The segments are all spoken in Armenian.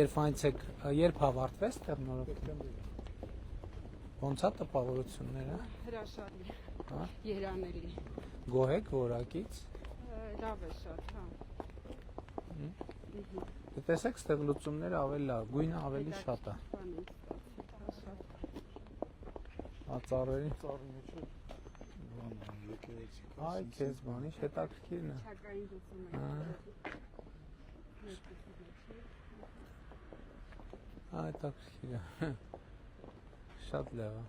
երբ այնցեք, երբ հավարտվեց տեխնոլոգիան։ Ոնց է տպավորությունները։ Հրաշալի, Հա։ երանելի։ Գոհ եք որակից։ Լավ է շատ, հա։ Դե տեսեք, ստեղ լուծումները ավելի լավ, գույնը ավելի շատ է։ Ծառերի։ Այ քեզ բանի հետաքրքիրն է։ Չակային լուծում է։ Այ հետաքրքիր է։ Շատ լավ է։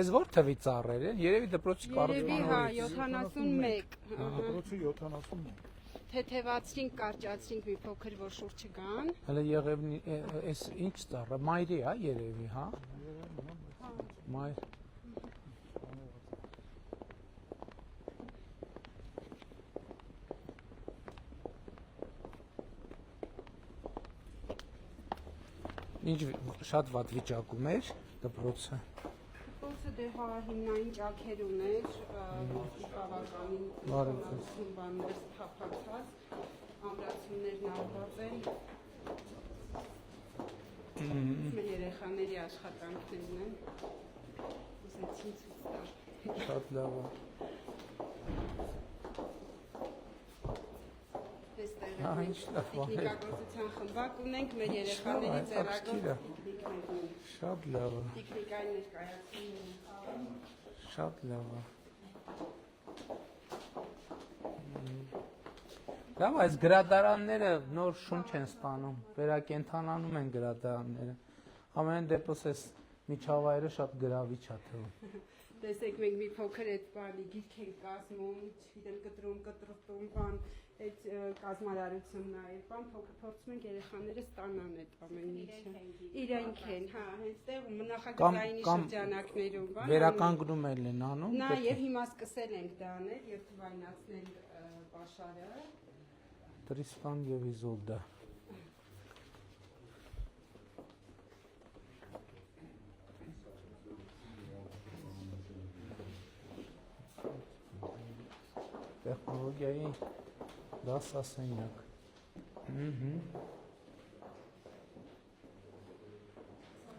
Այս որ թվի ծառեր են, երևի դպրոցի կառուցման Երևի, հա, 71։ Դպրոցի 71։ Թեթևացրինք, կարճացրինք մի փոքր, որ շուրջը գան։ Հələ եղևնի, այս ինչ ծառը, մայրի է երևի, հա։ Մայր։ Ինչ շատ վատ վիճակում էր դպրոցը։ Դպրոցը դե հա հիմնային ճաքեր ուներ, բավականին բաններ թափակած, ամրացումներն արված են։ Մեր երեխաների աշխատանքներն են։ Ուզեցին ցույց տալ։ Շատ լավ է։ Հա, ինչ լավ է։ Տեխնիկագործության խմբակ ունենք, մեր երեխաների ձեռագործ տեխնիկներ։ Շատ լավ է։ Տեխնիկայի ներկայացումը։ Շատ լավ է։ Լավ, այս գրադարանները նոր շունչ են ստանում, վերակենդանանում են գրադարանները։ Ամեն դեպս այս միջավայրը շատ գրավիչ է թվում։ Տեսեք, մենք մի փոքր այդ բանի գիրք ենք կազմում, չգիտեմ, կտրում, բան, այդ կազմարարությունն է, բան փոքր փորձում ենք երեխաները ստանան այդ ամեն ինչը։ Իրենք են, հա, հենց նախագծային շրջանակներում, բան։ Վերականգնում են անում։ Նա եւ հիմա սկսել ենք դա անել եւ թվայնացնել պաշարը։ Տրիստան եւ Իզոլդա։ Տեխնոլոգիայի դասասենյակ։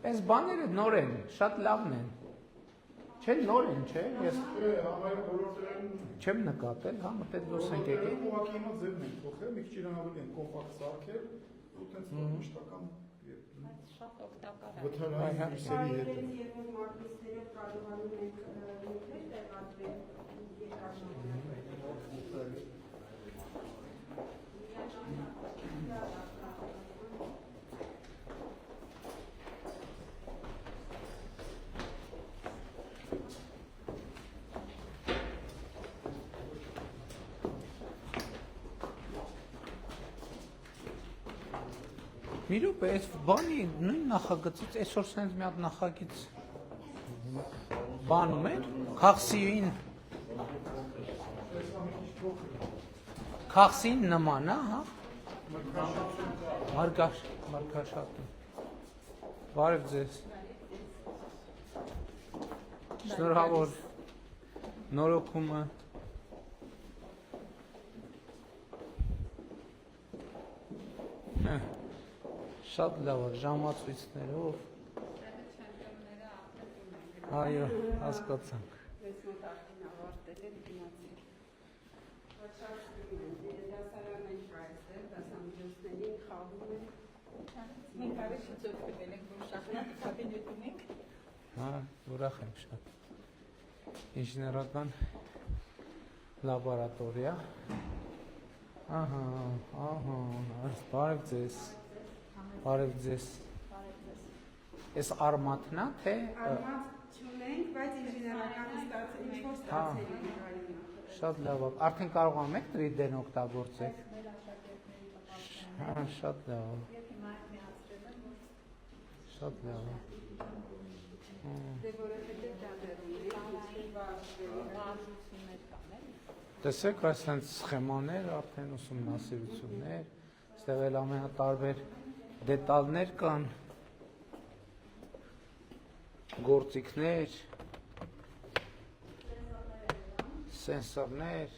Այս բաները նոր են, շատ լավն են։ Չէ, նոր են, չէ։ Ես չեմ նկատել, հա, մտել դուրս ենք եկել։ Ուղղակի հիմա ձևն են փոխել, մի քիչ իրան ավելի են կոմպակտ սարքել, ու տենց մշտական շատ օգտակար է։ վթարային հյուսերի հետ։ Երբ որ մագնիսներով կարողանում ենք նյութեր տեղադրել Մի րոպե, այս բանի նույն նախագծից այսօր սենց մի հատ նախագիծ բանում էր, քաղցին նման, հա, մարգաշատը, բարև ձեզ, շնորհավոր նորոգումը, շատ լավ է, ժամացույցներով, այո, հասկացանք։ Ես մոտ արդեն ավարտել եմ գնացել։ Դասարան են կայացել, դասամիջոցներին խաղում են։ Մենք արի շուտով կդել ենք, որ շախմատ կաբինետ ունենք։ Հա, ուրախ եմ շատ։ Ինժեներական լաբորատորիա։ Ահա, բարև ձեզ։ Բարև ձեզ։ Այս արմատն է, թե Արմատ չունենք, բայց ինժեներական ինչ-որ ստացել ենք արինը։ շատ լավ է։ Արդեն կարողանում եք 3D-ն օգտագործել։ Հա, շատ լավ է։ Շատ լավ է։ Դե որովհետև դա դեռ ունենք, Բաժություններ կան, էլի։ Տեսեք, այսպես սխեմաներ, արդեն ուսումնասիրություններ, այստեղ էլ ամենատարբեր դետալներ կան, գործիքներ, սենսորներ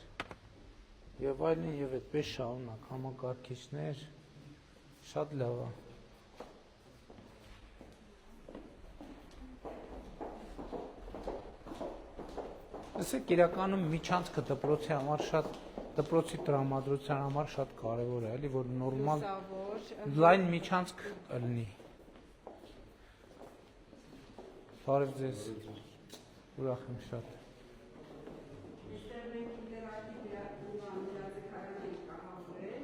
եւ այլն եւ այդպես շարունակ համակարգիչներ, Շատ լավ է։ Ասեք իրականում միջանցքը դպրոցի համար շատ դպրոցի տրամադրության համար շատ կարևոր է, էլի որ նորմալ լայն միջանցք լինի։ Բարև ձեզ։ Ուրախ եմ շատ։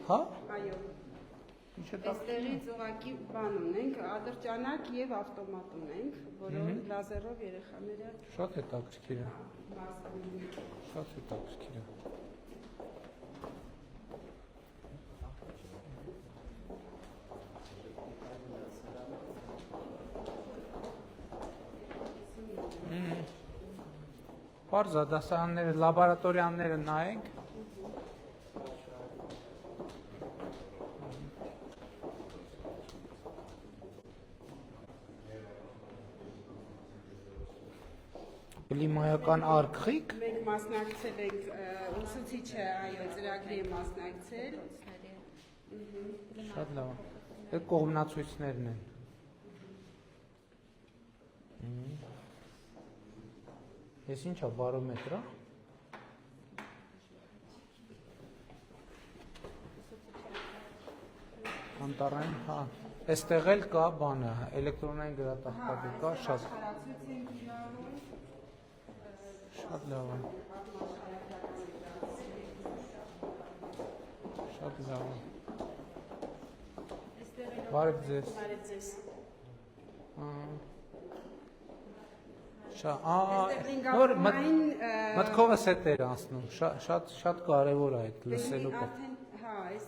Հա? Այո։ Ինչ է դա։ Այստեղից ուղղակի բան ունենք, ատրճանակ եւ ավտոմատ ունենք, որով լազերով երեխաները Շատ հետաքրքիր է։ մասնակցում։ Շատ հետաքրքիր է։ Պարզա դասարանները, լաբորատորիաները նայենք։ Կլիմայական արգղիկ։ Մենք մասնակցել ենք ուսուցիչը, այո, ծրագրի է մասնակցել։ Շատ լավ։ Այդ կողմնացույցներն են։ Ես ինչ է բարոմետր է։ Անտառային, հա։ Այստեղ էլ կա բանը, էլեկտրոնային գրատախտակը կա, շատ Աշխարհացույց ենք իրարում։ շատ լավ է։ Շատ լավ է։ Բարև ձեզ։ Բարև ձեզ։ Նոր մտքովս հետ էր անցնում, շատ կարևոր է այդ լսելու։ Արդեն, հա, այս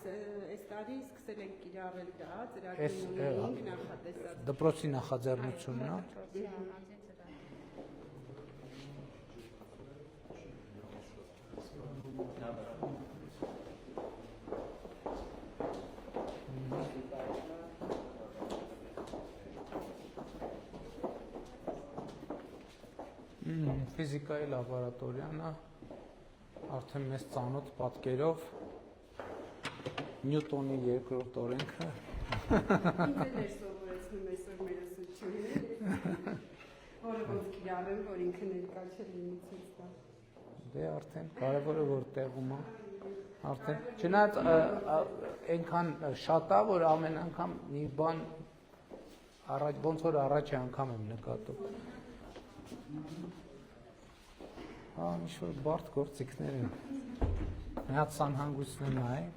տարի սկսել ենք կիրառել դա, ծրագրին ունենք նախատեսած։ Դպրոցի նախաձեռնությունն է։ Ֆիզիկայի լաբորատորիան է, արդեն մեզ ծանոթ պատկերով Նյուտոնի երկրորդ օրենքը։ Ինքն էր սովորեցնում այսօր մեր ուսուցչուհին, որը ոնց կիրառեմ, որ ինքը ներկա չէ լինի ցույց տա։ Դե արդեն կարևորը որ տեղում է, արդեն չնայած այնքան շատ է, որ ամեն անգամ մի բան առաջ ոնց որ առաջի անգամ եմ նկատում։ Հա, ինչ-որ բարդ գործիքներ են։ Մի հատ սանհանգույցներ նայենք։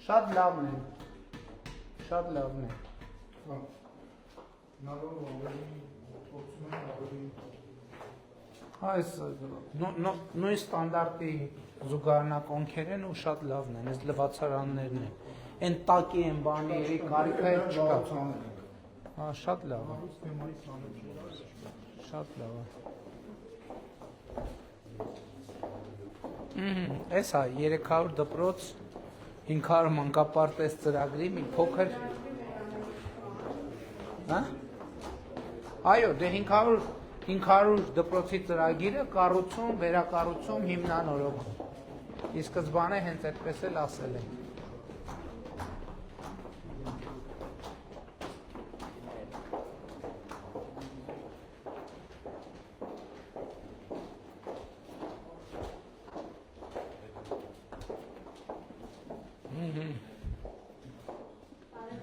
Շատ լավն է։ Շատ լավն է։ Հա։ Նավով ավելի փորձում են ավելի Այս նույն ստանդարտի զուգահեռնակոնքեր են ու շատ լավն են, այս լվացարաններն են։ Այն տակի են բաների կարիքը չկա։ Հա, շատ լավ է։ Շատ լավ է։ Էս հա 300 դպրոց 500 մանկապարտեզ ծրագրի մի փոքր Հա? Այո, դե 500 դպրոցի ծրագիրը կառուցում, վերակառուցում, հիմնանորոգում։ Ի սկզբանե հենց այդպես էլ ասել են։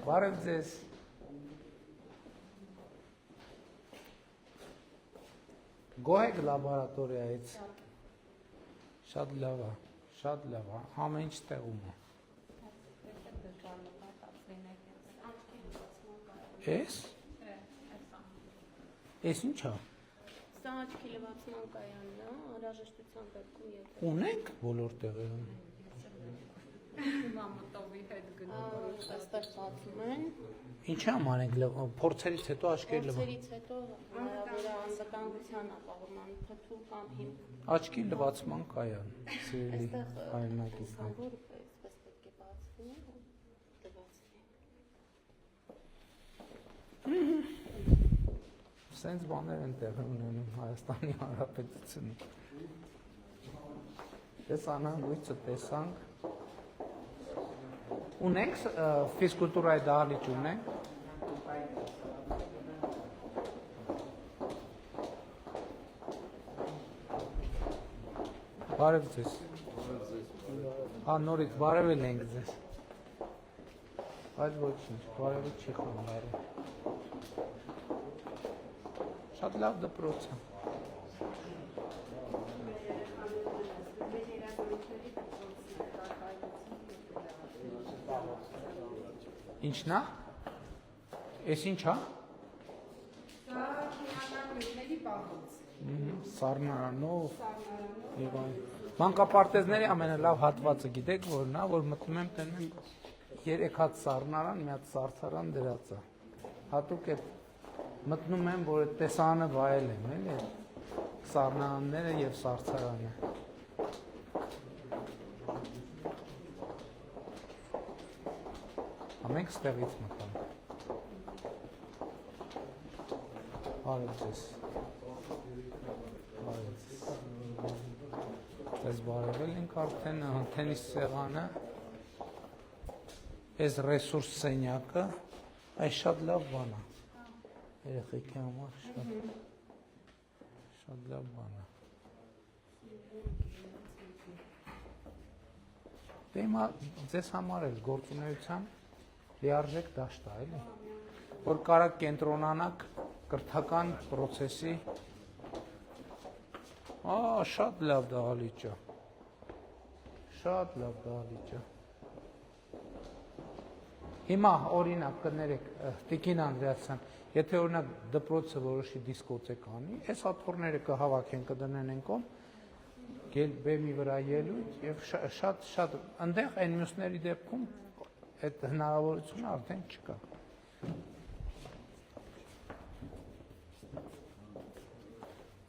Բարև ձեզ։ Գոհ եք լաբորատորիայից։ Շատ լավ է, շատ լավ է, ամեն ինչ տեղում է։ Էս։ Էս ինչ է։ Սա աչքի լվացման կայանն է, անհրաժեշտության դեպքում եթե Ունենք բոլոր տեղերում։ Մամուտովի հետ գնում։ այստեղ բացում են, Ինչ համար ենք փորձերից հետո աչքերի լվացում։ փորձերից հետո հնարավոր է անվտանգության ապահովման թթու կամ հիմք։ Աչքի լվացման կայան, սիրելի հայրենակիցներ։ Որը այսպես պետք է բացվի ու լվացվի։ Սենց բաներ են տեղի ունենում Հայաստանի Հանրապետությունում։ Դες անհանգույցը տեսանք։ Ունենք ֆիզկուլտուրայի դահլիճ ունենք։ Բարև ձեզ։ Նորից բարևել ենք ձեզ։ Այդ ոչինչ, բարևը չի խանգարում։ Շատ լավ դպրոց է։ Ինչն է։ Էս ինչ է։ Դա քիմիականների պահոց։ Սառնարանով եւ այլն։ Մանկապարտեզների ամենալավ հատվածը գիտեք որն է, որ մտնում եմ տենում եմ 3 հատ սառնարան, մի հատ սարսարան դրած է։ Հատուկ է մտնում եմ, որ այդ տեսանը վայել եմ, էլի սառնարանները եւ սարսարանը։ Ամենք ստեղից մտանք։ Բարև ձեզ։ Ես բարևել ենք արդեն տենիս սեղանը, այս ռեսուրս սենյակը, այս շատ լավ բան է, երեխեքի համար շատ լավ բան է։ Դե հիմա ձեզ համար էլ գործունեության լիարժեք դաշտ է, էլի, որ կարաք կենտրոնանաք կրթական պրոցեսի շատ լավ դահլիճ է։ Շատ լավ դահլիճ է։ Հիմա օրինակ կներեք Տիկին Անդրեասյան, եթե օրինակ դպրոցը որոշի դիսկոտեք անի, այս աթոռները կհավաքեն, կդնեն են կողմ, բեմի վրա ելույթ եւ շատ այնտեղ այն մյուսների դեպքում այդ հնարավորությունը արդեն չկա։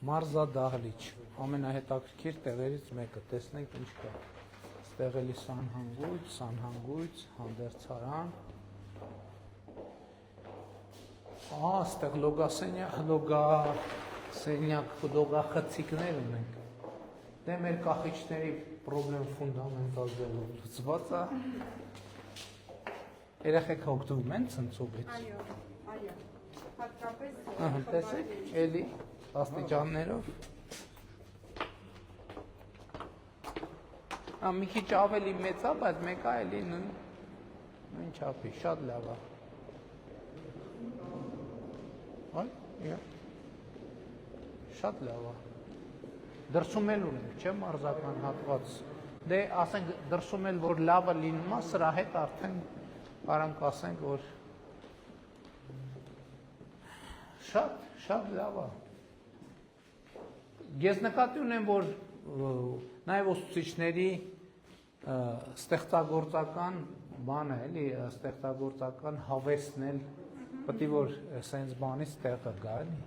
Մարզա դահլիճ, ամենահետաքրքիր տեղերից մեկը, տեսնենք ինչ կա։ Ստեղ էլի սանհանգույց, հանդերձարան։ Ստեղ լոգախցիկներ ունենք։ Դե մեր կախիչների պրոբլեմ ֆունդամենտալ լուծված է։ Երեխեք օգտվում են ցնցուղից։ Այո, հատկապես տեսեք, էլի աստիճաններով։ Մի քիչ ավելի մեծ է, բայց մեկը էլի նույն չափի, շատ լավ է։ Շատ լավ է։ Դրսում էլ ունենք, չէ՞ մարզական հատված։ Դե ասենք դրսում էլ որ լավը լինում է, սրա հետ արդեն կարանք ասենք, որ շատ լավ է։ Ես նկատի ունեմ, որ նաև ուսուցիչների ստեղծագործական բանը, էլի, ստեղծագործական հավեսն էլ պետք է որ սենց բանից տեղը գա, էլի։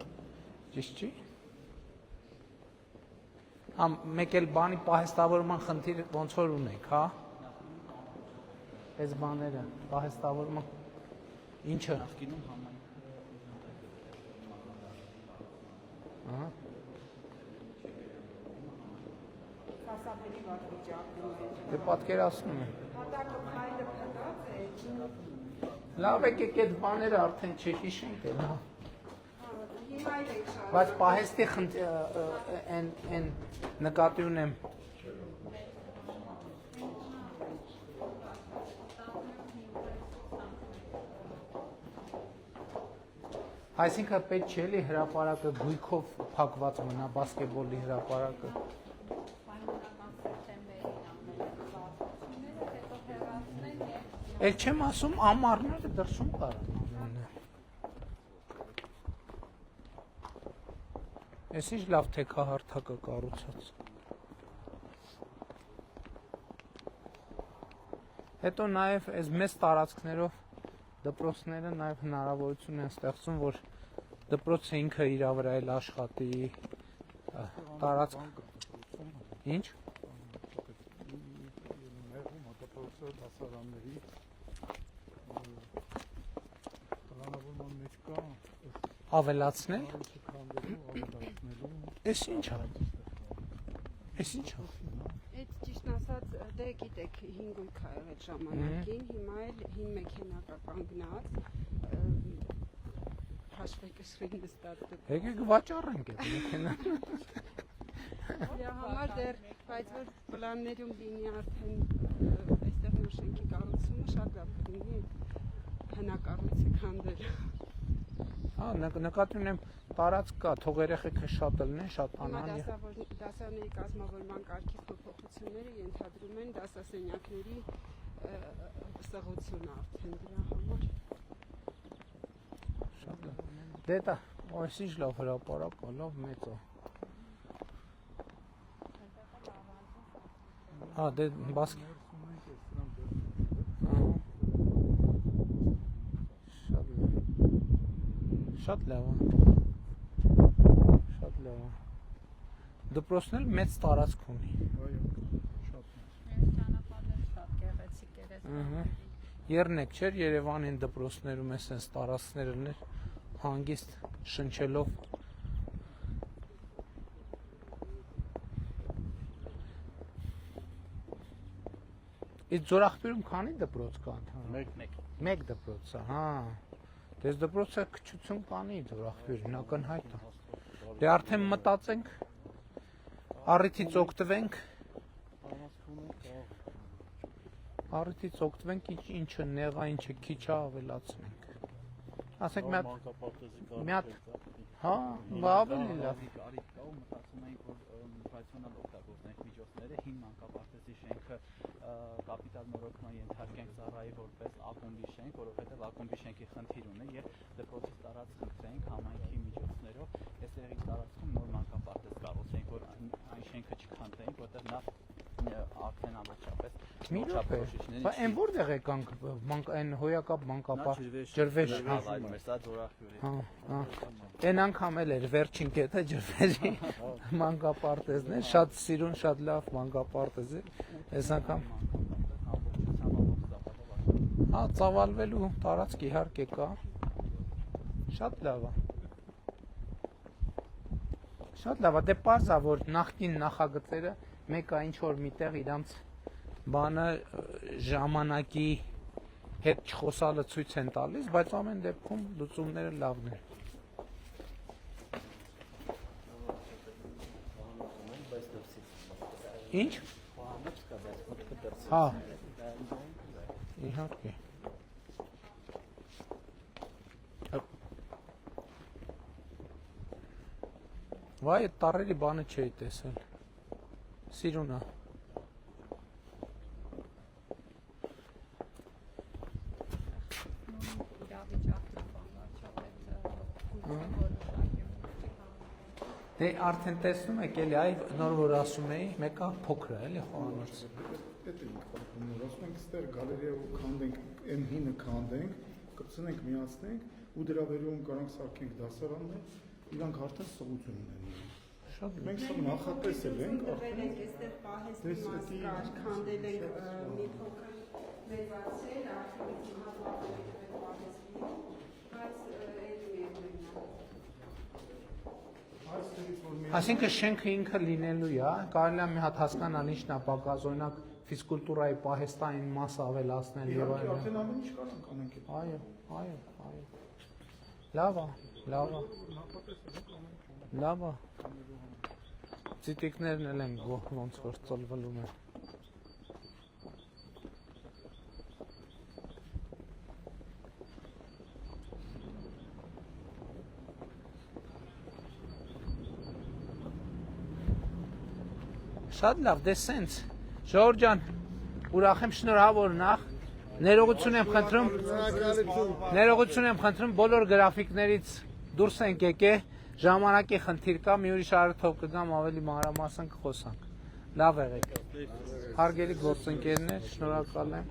Ճիշտ չի։ Մեկ էլ բանի պահեստավորման խնդիր ոնց որ ունենք, հա։ Այս բաները պահեստավորման ինչը։ Ահա։ Սասաբելի վատ վիճակում է։ Դե պատկերացնում եմ։ Հատակը փայլը փտած է։ Լավ եկեք այդ բաները արդեն չհիշենք էլ, հա։ Հիմա էլ ենք շատ։ Բայց պահեստի են նկատի ունեմ։ Այսինքն պետք չէ էլի հրապարակը գույքով փակված մնա, բասկետբոլի հրապարակը։ Էլ չեմ ասում ամառները դրսում կարան ամենը։ Ես ինչ լավ թեքահարթակը կառուցած։ Հետո նաև այս մեծ տարածքներով դպրոցները նաև հնարավորություն են ստեղծում, որ դպրոցը ինքը իր վրա էլ աշխատի տարածք։ Ինչ։ Ավելացնել։ Էս ինչ է։ Էս ինչ է։ Այդ ճիշտ ասած Դե գիտեք, 5 գույք ա եղել ժամանակին, հիմա էլ հին մեքենա կա կանգնած, հաշվեկշռի նստած դեպքում։ Եկեք վաճառենք այդ մեքենան։ Դրա համար դեռ, բայց որ պլաններում լինի արդեն այստեղ նոր շենքի կառուցումը շատ լավ կլինի հնակառույցը քանդել։ Հա, նկատի ունեմ տարածք կա, թող երեխեքը շատ լնեն, շատ Հիմա անան։ դասարների կազմավորման կարգի փոփոխությունները ենթադրում են դասասենյակների սղությունը արդեն դրա համար։ Շատ լավ։ Դե դա, այսինչ լավ հրապարակ է, լավ մեծ է։ Հա, դե բասկի։ Շատ լավ է։ Շատ լավ է։ Դպրոցն էլ մեծ տարածք ունի։ Այո, շատ Ճանապարհները շատ գեղեցիկ Ահա։ Երնեք չէր Երևանին դպրոցներում է sense տարածքներ ուներ հանգիստ շնչելով։ Այդ Ձորախբերում քանի դպրոց կա ընդհանրապես։ Մեկ դպրոց է, հա։ Դες դպրոցը քչություն կանի Ձորախբերին, ակնհայտ է։ Դե արդեն մտածենք, առիթից օգտվենք։ Առիթից օգտվենք, ինչը նեղա, ինչը քիչ է ավելացնենք։ Ասենք մի հատ, հա, ավելի լավ։ միջոցները հին մանկապարտեզի շենքը կապիտալ նորոգման ենթարկենք ծառայի որպես ակումբի շենք, որովհետև ակումբի շենքի խնդիր ունի եւ դպրոցից տարածք խնդրենք համայնքի միջոցներով, այս տեղի տարածքում նոր մանկապարտեզ կառուցենք, որ այն շենքը չքանդենք, որտեղ նա արդեն ամբողջապես Մի րոպե, բայց այն որտեղ եկանք այն հոյակապ մանկապարտ ջրվեժ, հա, սա Ձորախբյուրի։ հա, հա։ Այն անգամ էլ էր վերջին կետը ջրվեժի մանկապարտեզն է, շատ սիրուն, շատ լավ մանկապարտեզ է, այս անգամ։ Հա, ծավալվելու տարածք իհարկե կա, շատ լավ է։ Շատ լավ է, դե պարզ է, որ նախկին նախագծերը մեկը ինչ-որ միտեղ իրանց բանը ժամանակի հետ չխոսալը ցույց են տալիս, բայց ամեն դեպքում լուծումները լավն են։ Ինչ? Հա։ Իհարկե։ Վայ, այդ տառերի բանը չէի տեսել։ Սիրուն է։ Դե արդեն տեսնում եք էլի, այ նոր որ ասում էի, մեկը փոքր է, էլի խոհանոց։ Էդ է պատմում, որ ասում ենք ստեր գալերիա ու քանդենք, այն հինը քանդենք, կպցնենք, միացնենք ու դրա վերում կարանք սարքենք դասարաններ, իրանք արդեն սղություն ունեն։ Շատ Մենք սա նախատեսել ենք Տվել ենք այստեղ պահեստի մասկար, քանդել ենք մի փոքր մեծացել, արդեն հատվածել ենք պահեստի, բայց Այսինքն շենքը ինքը լինելու է, կարելի է մի հատ հասկանալ ինչն է պակաս, օրինակ ֆիզկուլտուրայի պահեստային մաս ավելացնել եւ Իհարկե այլն։ արդեն ամեն ինչ կարանք անենք։ Այո, այո, այո։ Լավ է, լավ է։ Լավ է։ Ծիտիկներն էլ են ոնց որ ծլվելում են։ Շատ լավ, դե սենց։ Ժողովուրդ ջան, ուրախ եմ, շնորհավոր նախ։ Ներողություն եմ խնդրում բոլոր գրաֆիկներից դուրս ենք եկել, ժամանակի խնդիր կա, մի ուրիշ առթով կգամ ավելի մանրամասն կխոսանք։ Լավ եղեք։ Հարգելի գործընկերներ, շնորհակալ եմ։